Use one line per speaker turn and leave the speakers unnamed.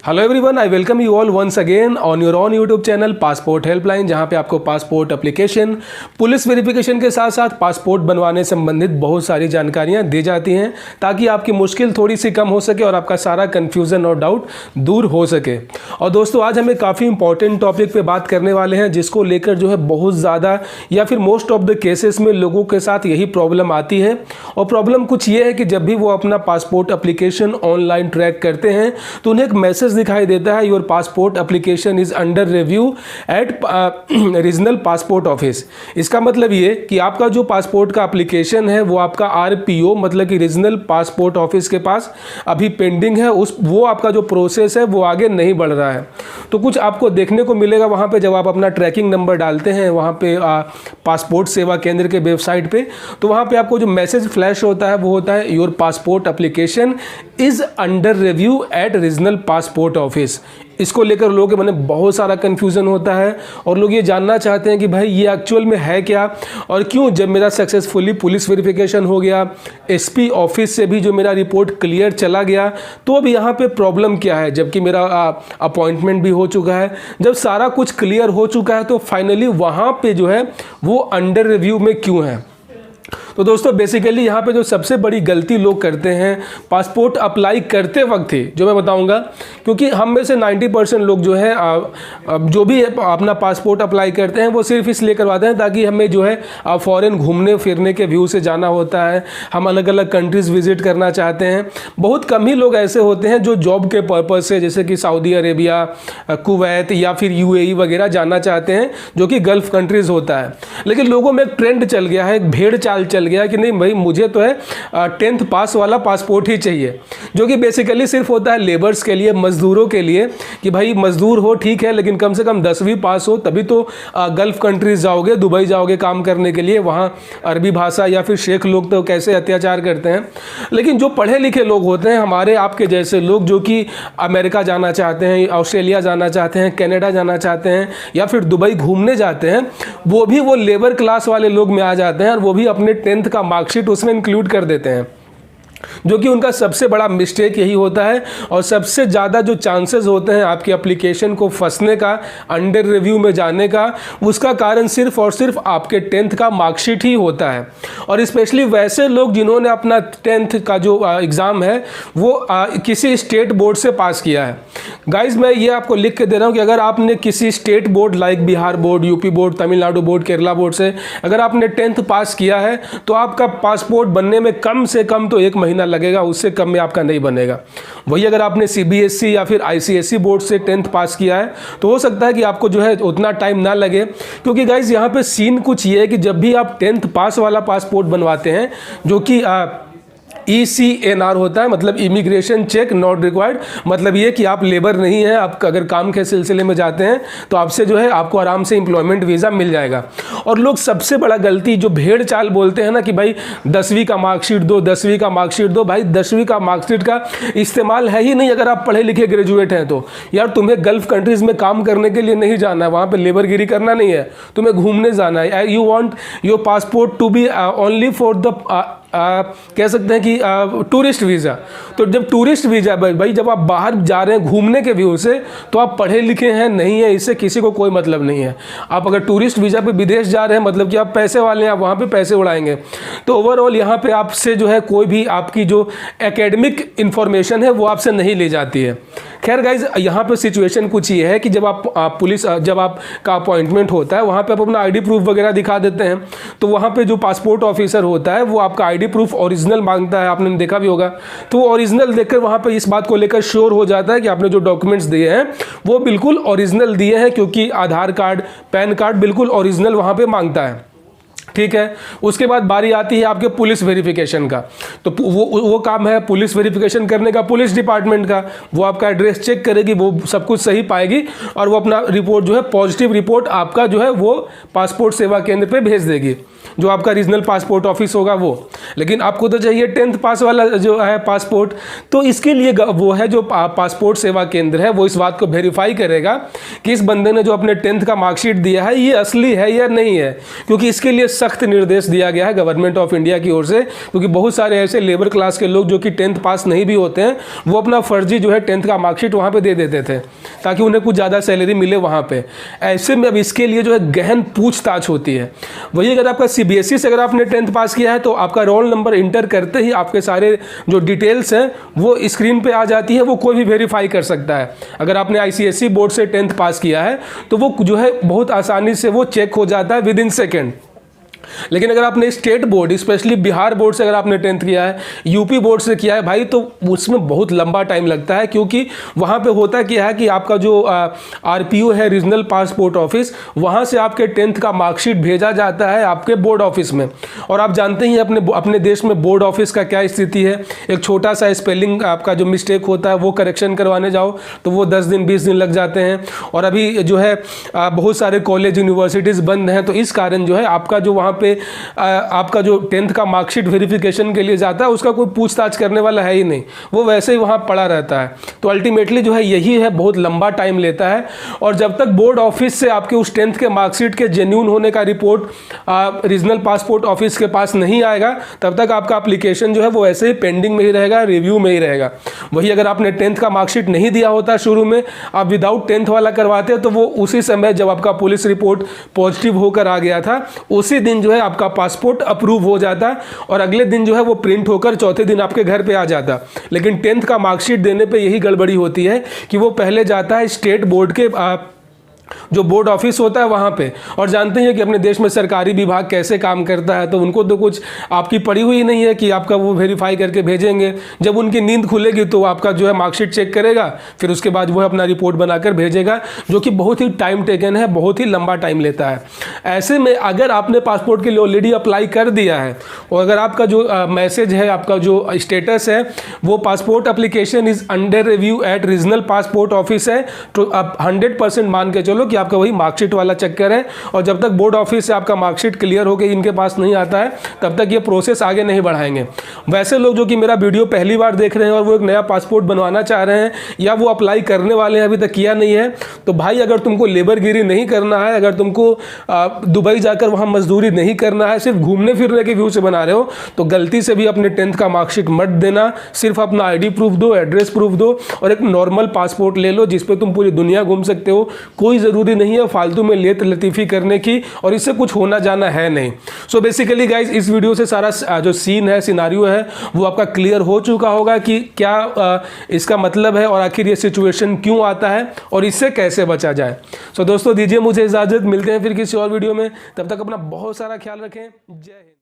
Hello everyone, I welcome you all once again on your on YouTube channel passport helpline, जहां पे आपको passport application, police verification के साथ साथ passport बनवाने संबंधित बहुत सारी जानकारियां दी जाती हैं ताकि आपकी मुश्किल थोड़ी सी कम हो सके और आपका सारा कन्फ्यूज़न और डाउट दूर हो सके। और दोस्तों, आज हमें काफ़ी इंपॉर्टेंट टॉपिक पे बात करने वाले हैं जिसको लेकर जो है बहुत ज़्यादा या फिर मोस्ट ऑफ द केसेस में लोगों के साथ यही प्रॉब्लम आती है। और प्रॉब्लम कुछ ये है कि जब भी वो अपना पासपोर्ट एप्लीकेशन ऑनलाइन ट्रैक करते हैं तो उन्हें एक मैसेज दिखाई देता है, your passport application is under review eight regional passport office. इसका मतलब ये कि आपका जो पासपोर्ट का एप्लीकेशन है वो आपका आरपीओ मतलब कि रीजनल पासपोर्ट ऑफिस के पास अभी पेंडिंग है, वो आपका जो प्रोसेस है वो आगे नहीं बढ़ रहा है। तो कुछ आपको देखने को मिलेगा वहाँ पे जब आप अपना ट्रैकिंग नंबर डालते हैं वहाँ पे पासपोर्ट सेवा केंद्र के वेबसाइट पे, तो वहाँ पे आपको जो मैसेज फ्लैश होता है वो होता है your passport application is under review eight regional passport office. इसको लेकर लोगों के मन में बहुत सारा कन्फ्यूज़न होता है और लोग ये जानना चाहते हैं कि भाई ये एक्चुअल में है क्या और क्यों। जब मेरा सक्सेसफुली पुलिस वेरिफिकेशन हो गया, एसपी ऑफिस से भी जो मेरा रिपोर्ट क्लियर चला गया, तो अब यहाँ पे प्रॉब्लम क्या है जबकि मेरा अपॉइंटमेंट भी हो चुका है। जब सारा कुछ क्लियर हो चुका है तो फाइनली वहाँ पे जो है वो अंडर रिव्यू में क्यों है। तो दोस्तों, बेसिकली यहाँ पे जो सबसे बड़ी गलती लोग करते हैं पासपोर्ट अप्लाई करते वक्त ही, जो मैं बताऊँगा, क्योंकि हम में से 90% लोग जो है जो भी अपना पासपोर्ट अप्लाई करते हैं वो सिर्फ इसलिए करवाते हैं ताकि हमें जो है फॉरेन घूमने फिरने के व्यू से जाना होता है, हम अलग अलग कंट्रीज़ विजिट करना चाहते हैं। बहुत कम ही लोग ऐसे होते हैं जो जॉब के पर्पज़ से, जैसे कि सऊदी अरेबिया, कुवैत या फिर यूएई वगैरह जाना चाहते हैं, जो कि गल्फ़ कंट्रीज़ होता है। लेकिन लोगों में एक ट्रेंड चल गया है, एक भेड़ चाल चल गया कि नहीं भाई मुझे तो है 10th पास वाला पासपोर्ट ही चाहिए, जो कि बेसिकली सिर्फ होता है लेबर्स के लिए, मजदूरों के लिए, कि भाई मजदूर हो ठीक है लेकिन कम से कम 10वीं पास हो तभी तो गल्फ़ कंट्रीज जाओगे, दुबई जाओगे काम करने के लिए, वहाँ अरबी भाषा या फिर शेख लोग तो कैसे अत्याचार करते हैं। लेकिन जो पढ़े लिखे लोग होते हैं, हमारे आपके जैसे लोग जो कि अमेरिका जाना चाहते हैं, ऑस्ट्रेलिया जाना चाहते हैं, कनाडा जाना चाहते हैं या फिर दुबई घूमने जाते हैं, वो लेबर क्लास वाले लोग में आ जाते हैं और वो भी अपने 10th का मार्कशीट उसमें इंक्लूड कर देते हैं, जो कि उनका सबसे बड़ा मिस्टेक यही होता है। और सबसे ज़्यादा जो चांसेस होते हैं आपकी एप्लीकेशन को फंसने का, अंडर रिव्यू में जाने का, उसका कारण सिर्फ और सिर्फ आपके 10th का मार्कशीट ही होता है। और स्पेशली वैसे लोग जिन्होंने अपना 10th का जो एग्ज़ाम है वो किसी स्टेट बोर्ड से पास किया है। गाइज, मैं ये आपको लिख के दे रहा हूँ कि अगर आपने किसी state board like Bihar board, UP board, Tamil Nadu board, Kerala board से अगर आपने 10th पास किया है तो आपका पासपोर्ट बनने में कम से कम तो 1 महीना लगेगा, उससे कम में आपका नहीं बनेगा। वही अगर आपने सीबीएसई या फिर आईसीएसई बोर्ड से 10th पास किया है तो हो सकता है कि आपको जो है उतना टाइम ना लगे, क्योंकि गाइज यहाँ पे सीन कुछ ये है कि जब भी आप 10th पास वाला पासपोर्ट बनवाते हैं, जो कि ECNR होता है, मतलब इमिग्रेशन चेक नॉट रिक्वायर्ड, मतलब ये कि आप लेबर नहीं हैं, आप अगर काम के सिलसिले में जाते हैं तो आपसे जो है आपको आराम से एम्प्लॉयमेंट वीज़ा मिल जाएगा। और लोग सबसे बड़ा गलती जो भेड़ चाल बोलते हैं ना कि भाई 10वीं का मार्कशीट दो, 10वीं का मार्कशीट दो। भाई 10वीं का मार्कशीट का इस्तेमाल है ही नहीं अगर आप पढ़े लिखे ग्रेजुएट हैं तो। यार तुम्हें गल्फ़ कंट्रीज़ में काम करने के लिए नहीं जाना है, वहाँ पर लेबरगिरी करना नहीं है, तुम्हें घूमने जाना है। You want your passport to be only for the कह सकते हैं कि टूरिस्ट वीज़ा। तो जब टूरिस्ट वीज़ा भाई जब आप बाहर जा रहे हैं घूमने के व्यू से, तो आप पढ़े लिखे हैं नहीं है, इससे किसी को कोई मतलब नहीं है। आप अगर टूरिस्ट वीज़ा पे विदेश जा रहे हैं मतलब कि आप पैसे वाले हैं, आप वहाँ पे पैसे उड़ाएंगे। तो ओवरऑल यहाँ पे आपसे जो है कोई भी आपकी जो एकेडमिक इंफॉर्मेशन है वो आपसे नहीं ली जाती है। खैर गाइज, यहाँ पे सिचुएशन कुछ ये है कि जब जब आपका अपॉइंटमेंट होता है वहाँ पे आप अपना आईडी प्रूफ वगैरह दिखा देते हैं, तो वहाँ पे जो पासपोर्ट ऑफिसर होता है वो आपका आईडी प्रूफ ओरिजिनल मांगता है, आपने देखा भी होगा। तो ओरिजिनल देखकर वहाँ पे इस बात को लेकर श्योर हो जाता है कि आपने जो डॉक्यूमेंट्स दिए हैं वो बिल्कुल ओरिजिनल दिए हैं, क्योंकि आधार कार्ड, पैन कार्ड बिल्कुल ओरिजिनल वहाँ पे मांगता है। ठीक है, उसके बाद बारी आती है आपके पुलिस वेरिफिकेशन का। तो वो काम है पुलिस वेरिफिकेशन करने का पुलिस डिपार्टमेंट का। वो आपका एड्रेस चेक करेगी, वो सब कुछ सही पाएगी और वो अपना रिपोर्ट जो है पॉजिटिव रिपोर्ट आपका जो है वो पासपोर्ट सेवा केंद्र पे भेज देगी। जो आपका रीजनल पासपोर्ट ऑफिस होगा वो, लेकिन आपको तो चाहिए 10th पास वाला जो है पासपोर्ट। तो इसके लिए वो है जो पासपोर्ट सेवा केंद्र है वो इस बात को वेरीफाई करेगा कि इस बंदे ने जो अपने 10th का मार्कशीट दिया है ये असली है या नहीं है, क्योंकि इसके लिए सख्त निर्देश दिया गया है गवर्नमेंट ऑफ इंडिया की ओर से, क्योंकि बहुत सारे ऐसे लेबर क्लास के लोग जो कि 10th पास नहीं भी होते हैं वो अपना फर्जी जो है 10th का मार्कशीट वहाँ पे दे देते थे ताकि उन्हें कुछ ज़्यादा सैलरी मिले वहाँ पे। ऐसे में अब इसके लिए जो है गहन पूछताछ होती है। वही अगर आपका CBSE से अगर आपने 10th पास किया है तो आपका रोल नंबर इंटर करते ही आपके सारे जो डिटेल्स हैं वो स्क्रीन पे आ जाती है, वो कोई भी वेरीफाई कर सकता है। अगर आपने ICSE बोर्ड से 10th पास किया है तो वो जो है बहुत आसानी से वो चेक हो जाता है विद इन सेकेंड। लेकिन अगर आपने state board specially Bihar board से अगर आपने 10th किया है, यूपी बोर्ड से किया है भाई, तो उसमें बहुत लंबा टाइम लगता है, क्योंकि वहाँ पे होता क्या है कि आपका जो RPO है रीजनल पासपोर्ट ऑफिस, वहाँ से आपके 10th का मार्कशीट भेजा जाता है आपके बोर्ड ऑफिस में। और आप जानते ही अपने देश में बोर्ड ऑफिस का क्या स्थिति है, एक छोटा सा स्पेलिंग आपका जो मिस्टेक होता है वो करेक्शन करवाने जाओ तो वो 10 दिन 20 दिन लग जाते हैं। और अभी जो है बहुत सारे कॉलेज यूनिवर्सिटीज़ बंद हैं, तो इस कारण जो है आपका जो वहाँ पे आपका जो 10th का मार्कशीट वेरिफिकेशन के लिए जाता है उसका कोई पूछताछ करने वाला है ही नहीं, वो वैसे ही वहाँ पड़ा रहता है। तो अल्टीमेटली जो है यही है, बहुत लंबा टाइम लेता है। और जब तक बोर्ड ऑफिस से आपके उस 10th के मार्कशीट के जेन्यून होने का रिपोर्ट रीजनल पासपोर्ट ऑफिस के पास नहीं आएगा तब तक आपका एप्लीकेशन जो है वो ऐसे ही पेंडिंग में ही रहेगा, रिव्यू में ही रहेगा। वही अगर आपने 10th का मार्कशीट नहीं दिया होता शुरू में, आप विदाउट 10th वाला करवाते तो वो उसी समय जब आपका पुलिस रिपोर्ट पॉजिटिव होकर आ गया था उसी दिन जो है आपका पासपोर्ट अप्रूव हो जाता और अगले दिन जो है वो प्रिंट होकर चौथे दिन आपके घर पे आ जाता। लेकिन 10th का मार्कशीट देने पे यही गड़बड़ी होती है कि वो पहले जाता है स्टेट बोर्ड के जो बोर्ड ऑफिस होता है वहाँ पे। और जानते हैं कि अपने देश में सरकारी विभाग कैसे काम करता है, तो उनको तो कुछ आपकी पड़ी हुई नहीं है कि आपका वो वेरीफाई करके भेजेंगे। जब उनकी नींद खुलेगी तो आपका जो है मार्कशीट चेक करेगा, फिर उसके बाद वो अपना रिपोर्ट बनाकर भेजेगा, जो कि बहुत ही टाइम टेकन है, बहुत ही लंबा टाइम लेता है। ऐसे में अगर आपने पासपोर्ट के लिए ऑलरेडी अप्लाई कर दिया है और अगर आपका जो मैसेज है, आपका जो स्टेटस है वो passport application is under review eight regional passport office है, तो आप 100% मान के चलो कि आपका वही मार्कशीट वाला चक्कर है। और जब तक बोर्ड ऑफिस से आपका मार्कशीट क्लियर होकर इनके पास नहीं आता है तब तक ये प्रोसेस आगे नहीं बढ़ाएंगे। वैसे लोग जो कि मेरा वीडियो पहली बार देख रहे हैं और वो एक नया पासपोर्ट बनवाना चाह रहे हैं या वो अप्लाई करने वाले हैं, अभी तक किया नहीं है, तो भाई अगर तुमको लेबरगिरी नहीं करना है, अगर तुमको दुबई जाकर वहाँ मजदूरी नहीं करना है, सिर्फ घूमने फिरने के व्यू से बना रहे हो, तो गलती से भी अपने 10th का मार्कशीट मत देना। सिर्फ अपना ID प्रूफ दो, एड्रेस प्रूफ दो और एक नॉर्मल पासपोर्ट ले लो जिसपे तुम पूरी दुनिया घूम सकते हो। कोई ज़रूरी नहीं है फालतू में लेत लतीफ़ी करने की, और इससे कुछ होना जाना है नहीं। सो बेसिकली गाइज इस वीडियो से सारा जो सीन है, सिनारियो है, वो आपका क्लियर हो चुका होगा कि क्या इसका मतलब है और आखिर ये सिचुएशन क्यों आता है और इससे कैसे बचा जाए। सो दोस्तों दीजिए मुझे इजाज़त, मिलते हैं फिर किसी और वीडियो में, तब तक अपना बहुत सारा ख्याल रखें। जय हिंद।